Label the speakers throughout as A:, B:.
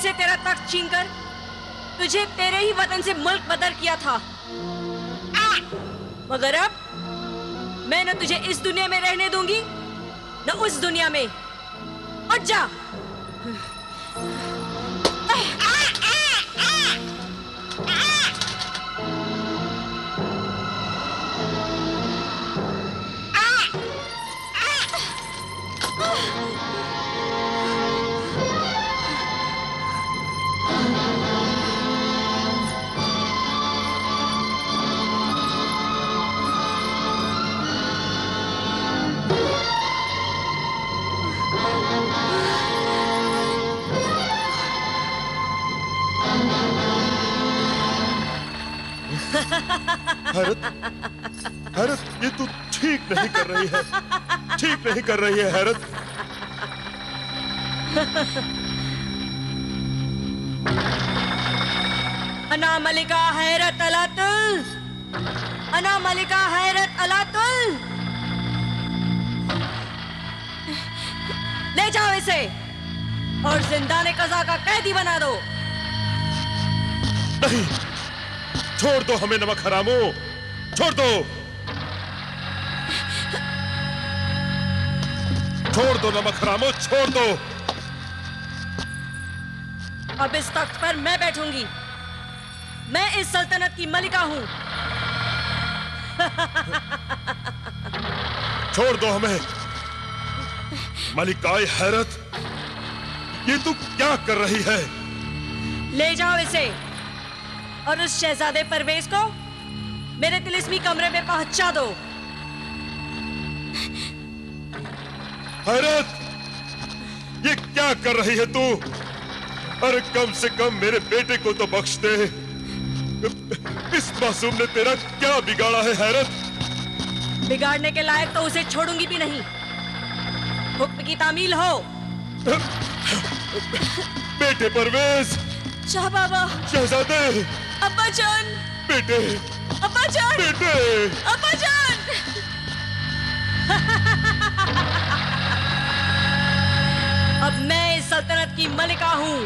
A: मुझसे तेरा तख्त छीनकर तुझे तेरे ही वतन से मुल्क बदर किया था, मगर अब मैं न तुझे इस दुनिया में रहने दूंगी न उस दुनिया में। उठ जा।
B: हैरत, हैरत, ये तू ठीक नहीं कर रही है, ठीक नहीं कर रही है हैरत।
A: अना मलिका हैरत अलातुल, अना मलिका हैरत अलातुल। ले जाओ इसे और जिंदाने कज़ा का कैदी बना दो।
B: नहीं, छोड़ दो हमें नमक हरामो, छोड़ दो, छोड़ दो नमक हरामो, छोड़ दो।
A: अब इस तख्त पर मैं बैठूंगी, मैं इस सल्तनत की मलिका हूं।
B: छोड़ दो हमें मलिकाए हैरत, ये तू क्या कर रही है?
A: ले जाओ इसे और उस शहजादे परवेज को मेरे तिलिस्मी कमरे में पहुंचा दो।
B: हैरत, ये क्या कर रही है तू? अरे कम से कम मेरे बेटे को तो बख्श दे। इस मासूम ने तेरा क्या बिगाड़ा है हैरत?
A: बिगाड़ने के लायक तो उसे छोड़ूंगी भी नहीं। हुक्म की तामील हो।
B: बेटे परवेज,
A: शाह बाबा,
B: शहजादे,
A: अब्बा जान,
B: बेटे,
A: अब्बा जान,
B: बेटे,
A: अब्बा जान। अब मैं इस सल्तनत की मलिका हूं।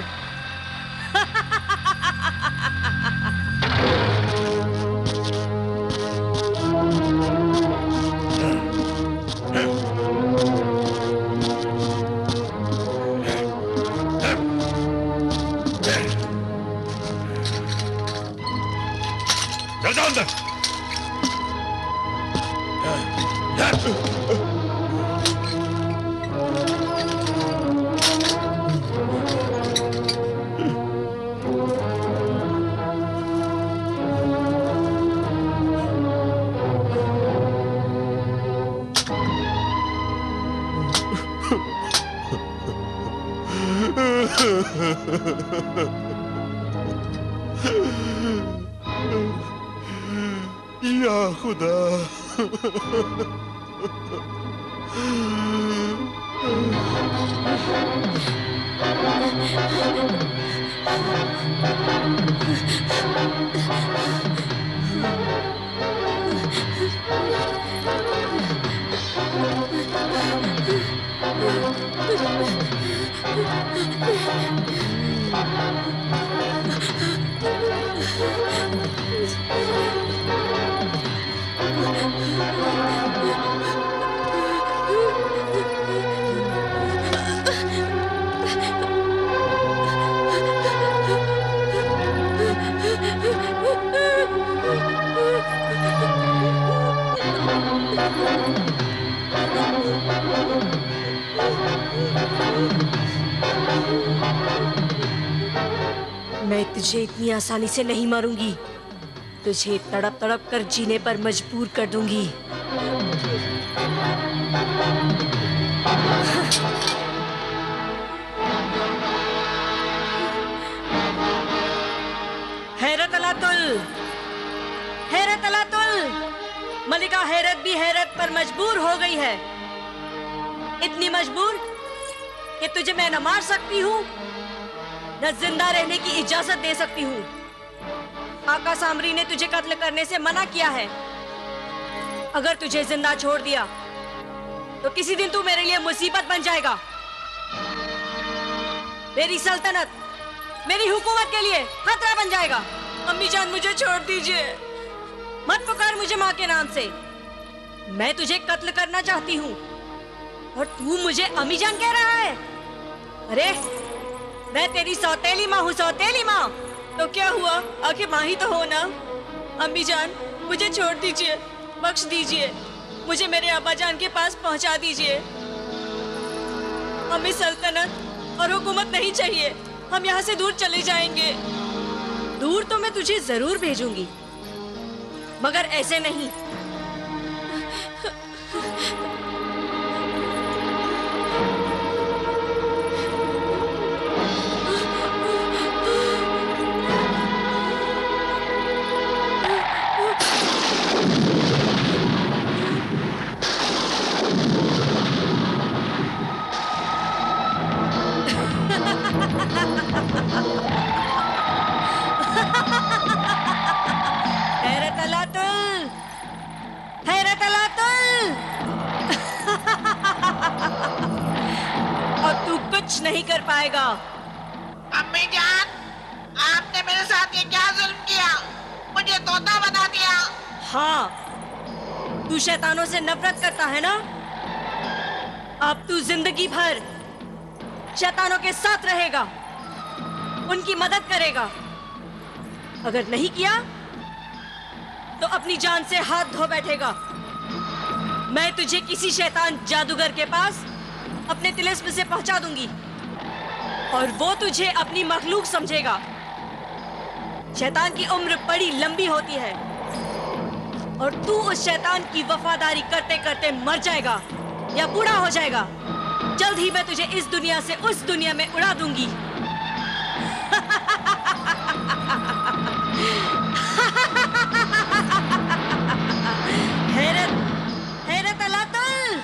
B: या खुदा,
A: मैं तुझे इतनी आसानी से नहीं मारूंगी, तुझे तड़प तड़प कर जीने पर मजबूर कर दूंगी। हैरत अलातुल, हैरत अलातुल। मलिका हैरत भी हैरत पर मजबूर हो गई है, इतनी मजबूर कि तुझे मैं न मार सकती हूँ न जिंदा रहने की इजाजत दे सकती हूँ। आका सामरी ने तुझे कत्ल करने से मना किया है। अगर तुझे जिंदा छोड़ दिया तो किसी दिन तू मेरे लिए मुसीबत बन जाएगा। मेरी सल्तनत मेरी हुकूमत के लिए खतरा बन जाएगा। अम्मी जान मुझे छोड़ दीजिए। मत पुकार मुझे माँ के नाम से। मैं तुझे कत्ल करना चाहती हूँ और तू मुझे अम्मी जान कह रहा है। अरे मैं तेरी सौतेली माँ हूँ, सौतेली माँ। तो क्या हुआ, आखिर माँ ही तो हो ना। अम्मी जान मुझे छोड़ दीजिए, बख्श दीजिए, मुझे मेरे अब्बा जान के पास पहुँचा दीजिए। हमें सल्तनत और हुकूमत नहीं चाहिए, हम यहाँ से दूर चले जाएंगे। दूर तो मैं तुझे जरूर भेजूंगी, मगर ऐसे नहीं। अब तू कुछ नहीं कर पाएगा।
C: अम्मी जान, आपने मेरे साथ ये क्या जुल्म किया, मुझे तोता बना दिया।
A: हाँ, तू शैतानों से नफरत करता है ना। अब तू जिंदगी भर शैतानों के साथ रहेगा, उनकी मदद करेगा। अगर नहीं किया तो अपनी जान से हाथ धो बैठेगा। मैं तुझे किसी शैतान जादूगर के पास अपने तिलिस्म से पहुंचा दूंगी और वो तुझे अपनी मखलूक समझेगा। शैतान की उम्र बड़ी लंबी होती है और तू उस शैतान की वफादारी करते करते मर जाएगा या बूढ़ा हो जाएगा। जल्द ही मैं तुझे इस दुनिया से उस दुनिया में उड़ा दूंगी। हैरत, हैरत अलातुल,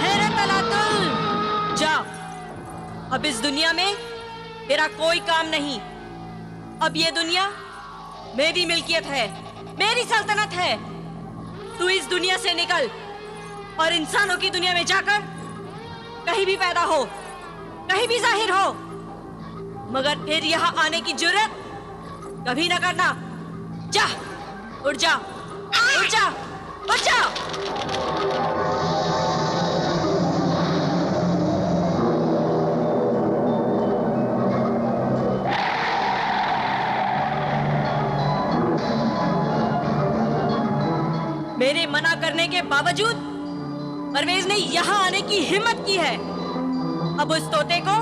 A: हैरत अलातुल, जा। अब इस दुनिया में तेरा कोई काम नहीं। अब ये दुनिया मेरी मिल्कियत है, मेरी सल्तनत है। तू इस दुनिया से निकल और इंसानों की दुनिया में जाकर कहीं भी पैदा हो, कहीं भी जाहिर हो, मगर फिर यहाँ आने की जुर्रत कभी न करना। जा, उड़ जा, उड़ जा, उड़ जा। मेरे मना करने के बावजूद परवेज ने यहाँ आने की हिम्मत की है। अब उस तोते को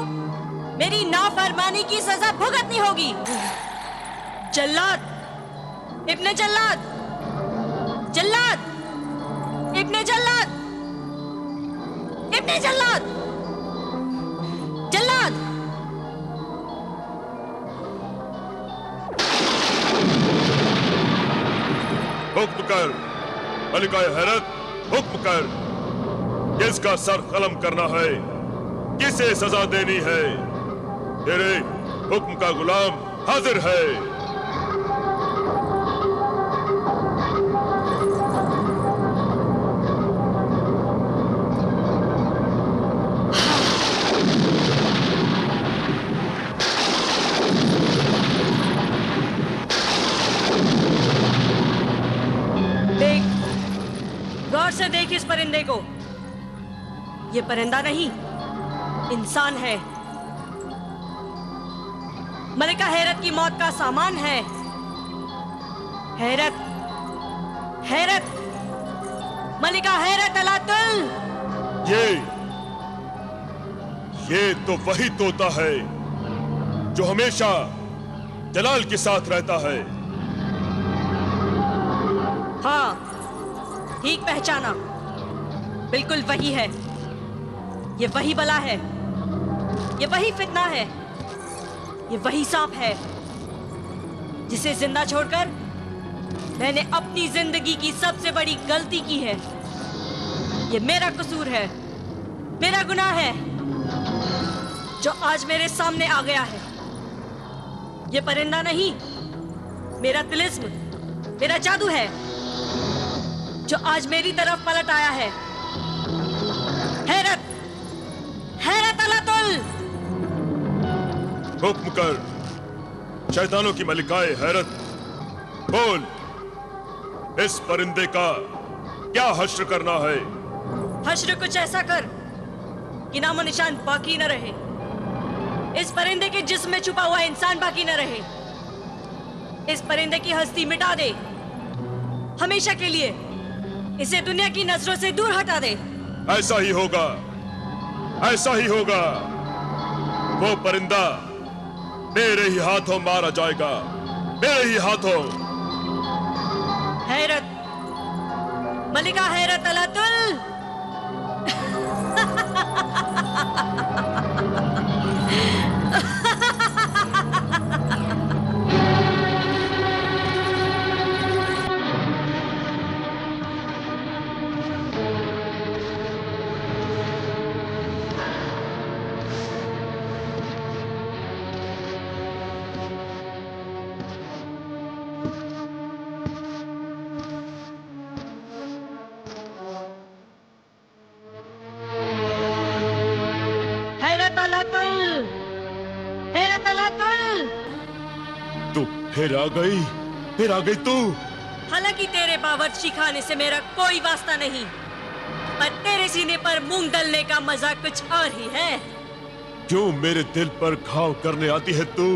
A: मेरी नाफरमानी की सजा भुगतनी होगी। जल्लाद, इब्ने जल्लाद, जल्लाद, इब्ने जल्लाद, इब्ने जल्लाद, जल्लाद।
B: हुक्म कर मलिका हैरत, हुक्म कर। किसका सर कलम करना है, किसे सजा देनी है। तेरे हुक्म का गुलाम हाजिर है।
A: देख, गौर से देख इस परिंदे को। ये परिंदा नहीं, इंसान है। मलिका हैरत की मौत का सामान है। हैरत, हैरत, मलिका हैरत अलातुल।
B: ये तो वही तोता है जो हमेशा जलाल के साथ रहता है।
A: हाँ, ठीक पहचाना, बिल्कुल वही है। ये वही बला है, ये वही फितना है, ये वही सांप है जिसे जिंदा छोड़कर मैंने अपनी जिंदगी की सबसे बड़ी गलती की है। ये मेरा कसूर है, मेरा गुनाह है जो आज मेरे सामने आ गया है। ये परिंदा नहीं, मेरा तिलिस्म, मेरा जादू है जो आज मेरी तरफ पलट आया है। हैरत, हैरत अलातुल,
B: हुक्म कर, शैतानों की मलिकाए हैरत, बोल, इस परिंदे का क्या हश्र करना है?
A: हश्र कुछ ऐसा कर कि नामो निशान बाकी न रहे। इस परिंदे के जिस्म में छुपा हुआ इंसान बाकी न रहे। इस परिंदे की हस्ती मिटा दे, हमेशा के लिए इसे दुनिया की नजरों से दूर हटा दे।
B: ऐसा ही होगा, ऐसा ही होगा। वो परिंदा मेरे ही हाथों मारा जाएगा, मेरे ही हाथों।
A: हैरत, मलिका हैरत अलातुल।
B: तू फिर आ गई, फिर आ गई तू।
A: हालांकि तेरे बावर्ची खाने से मेरा कोई वास्ता नहीं, पर तेरे सीने पर मूंग डलने का मजा कुछ और ही है।
B: क्यों मेरे दिल पर घाव करने आती है तू?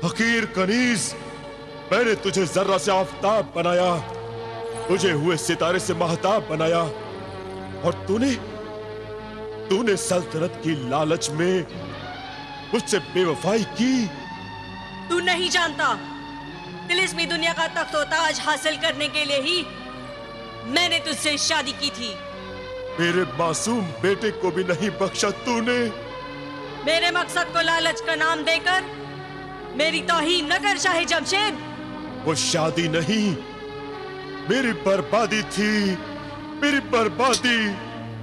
B: हकीर कनीज, मैंने तुझे जर्रा से आफताब बनाया, तुझे हुए सितारे से महताब बनाया, और तूने सल्तनत की लालच में मुझसे बेवफाई की।
A: तू नहीं जानता, तिलिस्मी दुनिया का तख्त व ताज हासिल करने के लिए ही मैंने तुझसे शादी की थी।
B: मेरे मासूम बेटे को भी नहीं बख्शा तूने।
A: मेरे मकसद को लालच का नाम देकर मेरी तौहीन न कर शाह जमशेद।
B: वो शादी नहीं, मेरी बर्बादी थी, मेरी बर्बादी,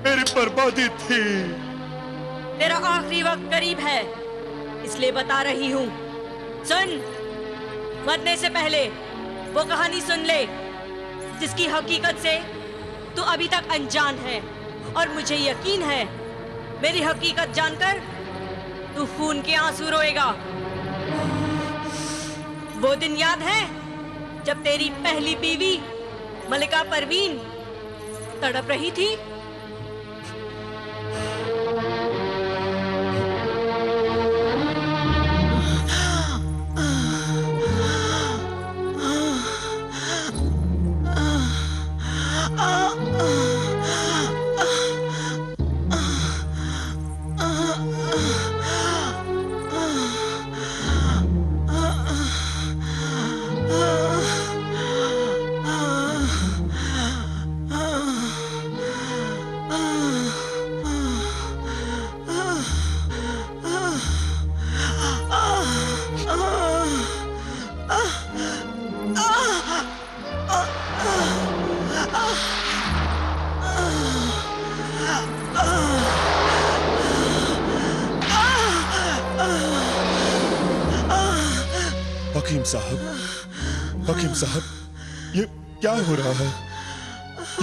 B: मेरी बर्बादी थी।
A: तेरा आखिरी वक्त करीब है, इसलिए बता रही हूँ। सुन, मरने से पहले वो कहानी सुन ले जिसकी हकीकत से तू अभी तक अनजान है, और मुझे यकीन है मेरी हकीकत जानकर तू खून के आंसू रोएगा। वो दिन याद है जब तेरी पहली बीवी मलिका परवीन तड़प रही थी?
B: हकीम साहब, ये क्या हो रहा है?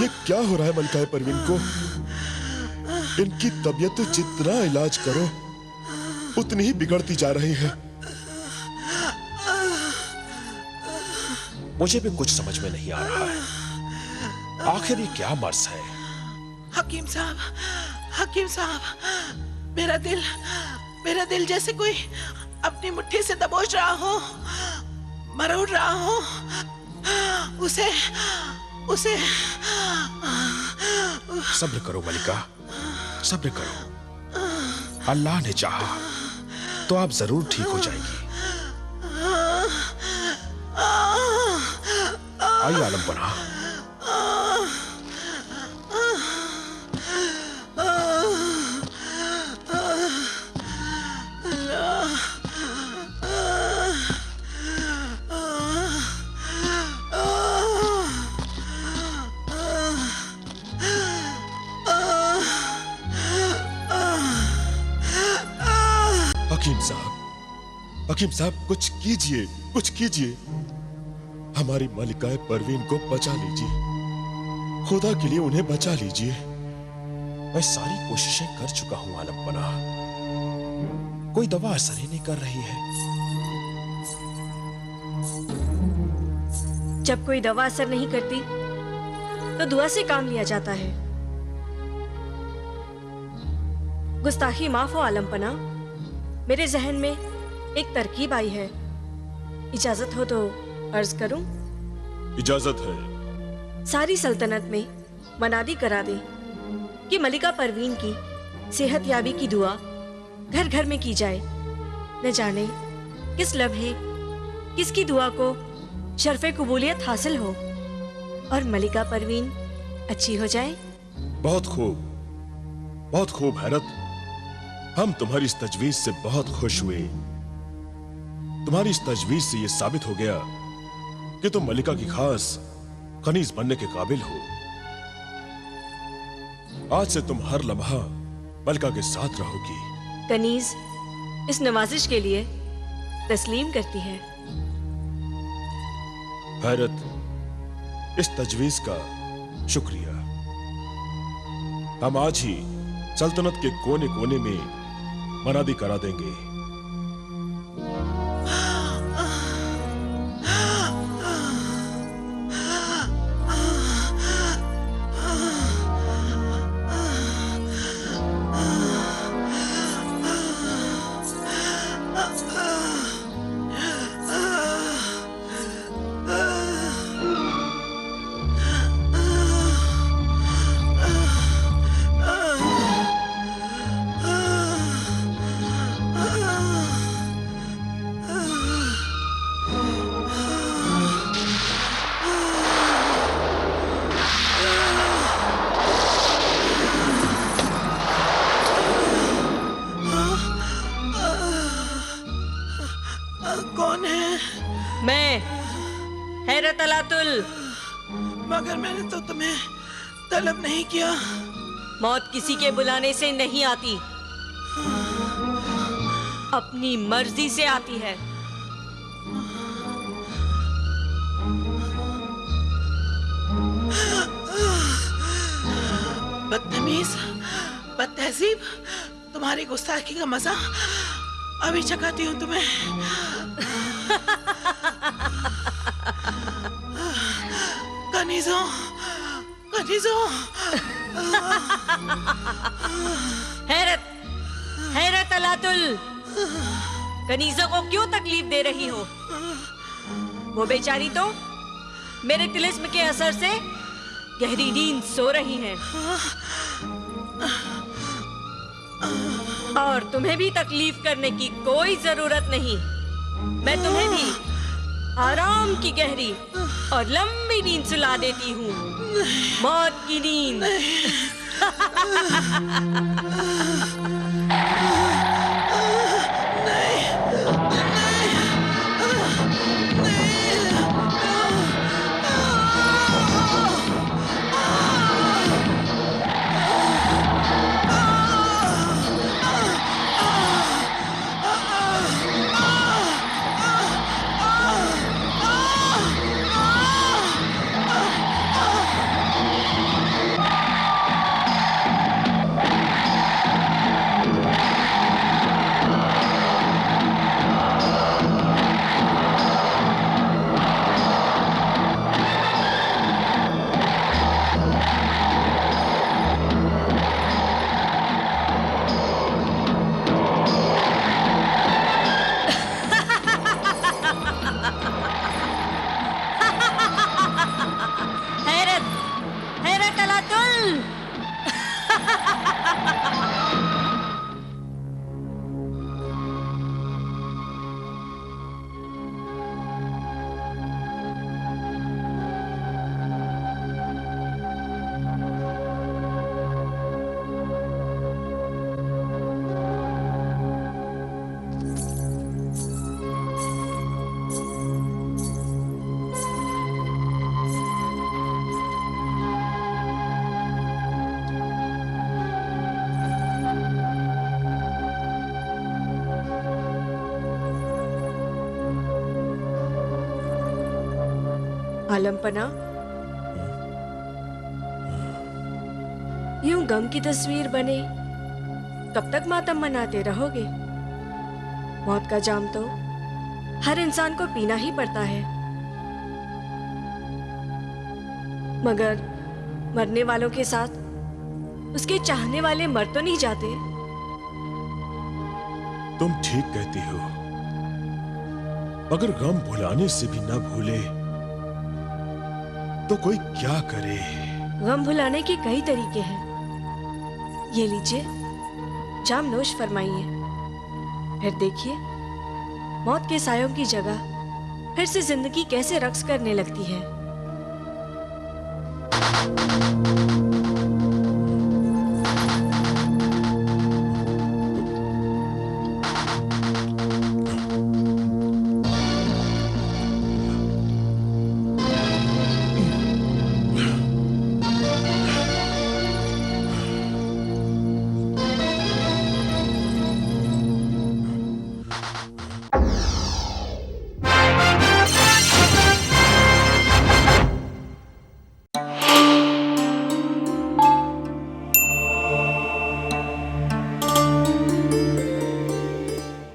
B: ये क्या हो रहा है मलिका परवीन को? इनकी तबीयत तो जितना इलाज करो उतनी ही बिगड़ती जा रही है।
D: मुझे भी कुछ समझ में नहीं आ रहा है, आखिर ये क्या मर्ज है?
C: हकीम साहब, मेरा दिल जैसे कोई अपनी मुट्ठी से दबोच रहा हो, मरोड़ रहा हो। उसे
D: सब्र करो मलिका, सब्र करो। अल्लाह ने चाहा तो आप जरूर ठीक हो जाएगी। आइए आलम पनाह।
B: हकीम साहब, कुछ कीजिए, कुछ कीजिए। हमारी मलिका परवीन को बचा लीजिए, खुदा के लिए उन्हें बचा लीजिए।
D: मैं सारी कोशिशें कर चुका हूं आलम पनाह, कोई दवा असर ही नहीं कर रही है।
A: जब कोई दवा असर नहीं करती तो दुआ से काम लिया जाता है। गुस्ताखी माफ हो आलम पना, मेरे जहन में एक तरकीब आई है, इजाजत हो तो अर्ज करूं?
B: इजाजत है।
A: सारी सल्तनत में मनादी करा दे कि मलिका परवीन की सेहतयाबी की दुआ घर घर में की जाए। न जाने किस लम्हे किसकी दुआ को शर्फे कबूलियत हासिल हो और मलिका परवीन अच्छी हो जाए।
B: बहुत खूब हैरत, हम तुम्हारी इस तजवीज से बहुत खुश हुए। तुम्हारी इस तजवीज से यह साबित हो गया कि तुम मलिका की खास कनीज बनने के काबिल हो। आज से तुम हर लम्हा मलिका के साथ रहोगी।
A: कनीज इस नवाजिश के लिए तस्लीम करती है।
B: हैरत, इस तजवीज का शुक्रिया। हम आज ही सल्तनत के कोने कोने में मनादी करा देंगे।
C: कौन है?
A: मैं हैरत अलातुल।
C: मगर मैंने तो तुम्हें तलब नहीं किया।
A: मौत किसी के बुलाने से नहीं आती, अपनी मर्जी से आती है।
C: बदतमीज, बदतहजीब, तुम्हारी गुस्ताखी का मजा अभी चखाती हूँ तुम्हें। कनीजों, कनीजों।
A: हैरत, हैरत अलातुल, कनीजों को क्यों तकलीफ दे रही हो? वो बेचारी तो मेरे तिलिस्म के असर से गहरी नींद सो रही हैं। और तुम्हें भी तकलीफ करने की कोई जरूरत नहीं। मैं तुम्हें भी आराम की गहरी और लंबी नींद सुला देती हूँ, मौत की नींद। आलमपना, यूं गम की तस्वीर बने कब तक मातम मनाते रहोगे? मौत का जाम तो हर इंसान को पीना ही पड़ता है, मगर मरने वालों के साथ उसके चाहने वाले मर तो नहीं जाते।
D: तुम ठीक कहती हो, अगर गम भुलाने से भी ना भूले तो कोई क्या करे।
A: गम भुलाने के कई तरीके हैं। ये लीजिए, जाम नोश फरमाइए, फिर देखिए मौत के सायों की जगह फिर से जिंदगी कैसे रक्स करने लगती है।